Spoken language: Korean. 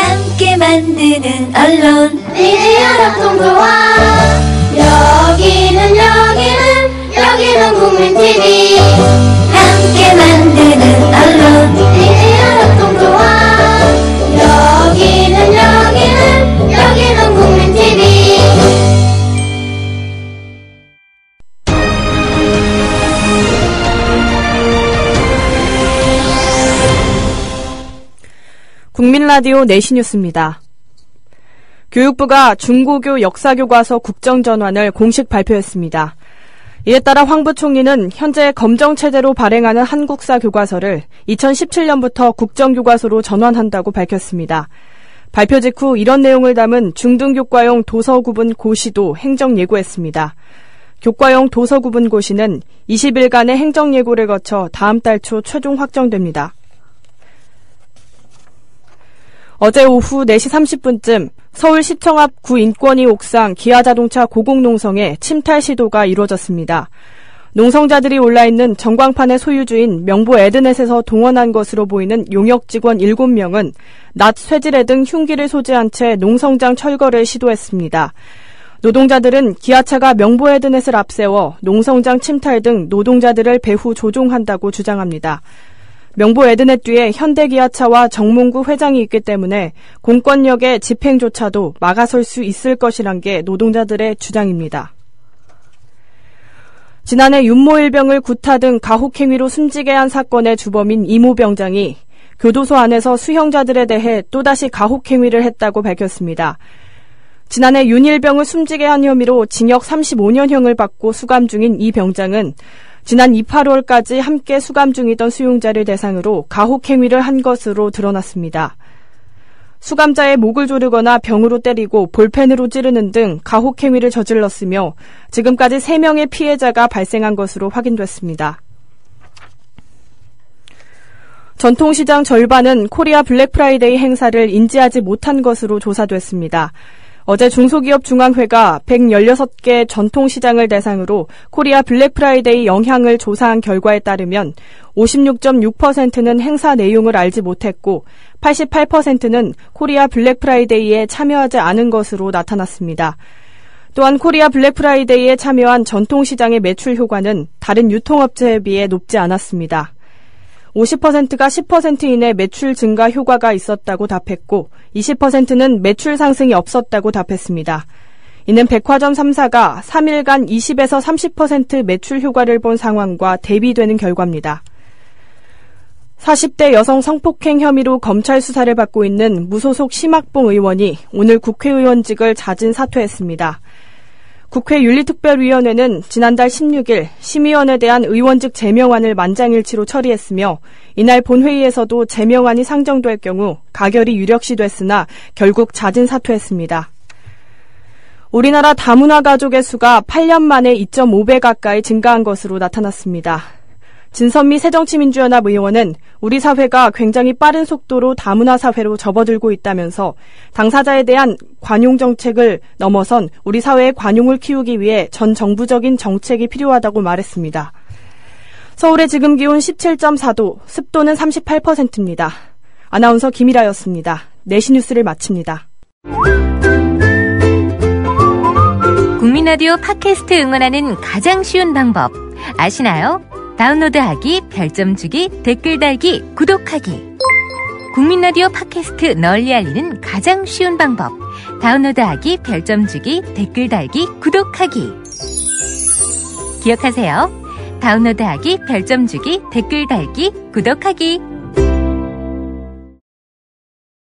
함께 만드는 언론 미디어 협동조합. 여기는 국민TV. 함께 만드는 언론 미디어 협동조합. 여기는 국민TV. 국민라디오 내시뉴스입니다. 교육부가 중고교 역사교과서 국정전환을 공식 발표했습니다. 이에 따라 황 부총리는 현재 검정체제로 발행하는 한국사 교과서를 2017년부터 국정교과서로 전환한다고 밝혔습니다. 발표 직후 이런 내용을 담은 중등교과용 도서구분 고시도 행정예고했습니다. 교과용 도서구분 고시는 20일간의 행정예고를 거쳐 다음 달 초 최종 확정됩니다. 어제 오후 4시 30분쯤 서울시청 앞 구인권위 옥상 기아자동차 고공농성에 침탈 시도가 이루어졌습니다. 농성자들이 올라있는 전광판의 소유주인 명보 에드넷에서 동원한 것으로 보이는 용역 직원 7명은 낫, 쇠지뢰 등 흉기를 소지한 채 농성장 철거를 시도했습니다. 노동자들은 기아차가 명보 에드넷을 앞세워 농성장 침탈 등 노동자들을 배후 조종한다고 주장합니다. 명보 에드넷 뒤에 현대기아차와 정몽구 회장이 있기 때문에 공권력의 집행조차도 막아설 수 있을 것이란 게 노동자들의 주장입니다. 지난해 윤모일병을 구타 등 가혹행위로 숨지게 한 사건의 주범인 이모 병장이 교도소 안에서 수형자들에 대해 또다시 가혹행위를 했다고 밝혔습니다. 지난해 윤일병을 숨지게 한 혐의로 징역 35년형을 받고 수감 중인 이 병장은 지난 28월까지 함께 수감 중이던 수용자를 대상으로 가혹행위를 한 것으로 드러났습니다. 수감자의 목을 조르거나 병으로 때리고 볼펜으로 찌르는 등 가혹행위를 저질렀으며 지금까지 3명의 피해자가 발생한 것으로 확인됐습니다. 전통시장 절반은 코리아 블랙프라이데이 행사를 인지하지 못한 것으로 조사됐습니다. 어제 중소기업중앙회가 116개 전통시장을 대상으로 코리아 블랙프라이데이 영향을 조사한 결과에 따르면 56.6%는 행사 내용을 알지 못했고 88%는 코리아 블랙프라이데이에 참여하지 않은 것으로 나타났습니다. 또한 코리아 블랙프라이데이에 참여한 전통시장의 매출 효과는 다른 유통업체에 비해 높지 않았습니다. 50%가 10% 이내 매출 증가 효과가 있었다고 답했고 20%는 매출 상승이 없었다고 답했습니다. 이는 백화점 3사가 3일간 20에서 30% 매출 효과를 본 상황과 대비되는 결과입니다. 40대 여성 성폭행 혐의로 검찰 수사를 받고 있는 무소속 심학봉 의원이 오늘 국회의원직을 자진 사퇴했습니다. 국회 윤리특별위원회는 지난달 16일 심의원에 대한 의원직 제명안을 만장일치로 처리했으며 이날 본회의에서도 제명안이 상정될 경우 가결이 유력시됐으나 결국 자진 사퇴했습니다. 우리나라 다문화 가족의 수가 8년 만에 2.5배 가까이 증가한 것으로 나타났습니다. 진선미 새정치민주연합 의원은 우리 사회가 굉장히 빠른 속도로 다문화 사회로 접어들고 있다면서 당사자에 대한 관용 정책을 넘어선 우리 사회의 관용을 키우기 위해 전 정부적인 정책이 필요하다고 말했습니다. 서울의 지금 기온 17.4도, 습도는 38%입니다. 아나운서 김일아였습니다. 내시뉴스를 마칩니다. 국민라디오 팟캐스트 응원하는 가장 쉬운 방법 아시나요? 다운로드하기, 별점 주기, 댓글 달기, 구독하기. 국민라디오 팟캐스트 널리 알리는 가장 쉬운 방법. 다운로드하기, 별점 주기, 댓글 달기, 구독하기. 기억하세요. 다운로드하기, 별점 주기, 댓글 달기, 구독하기.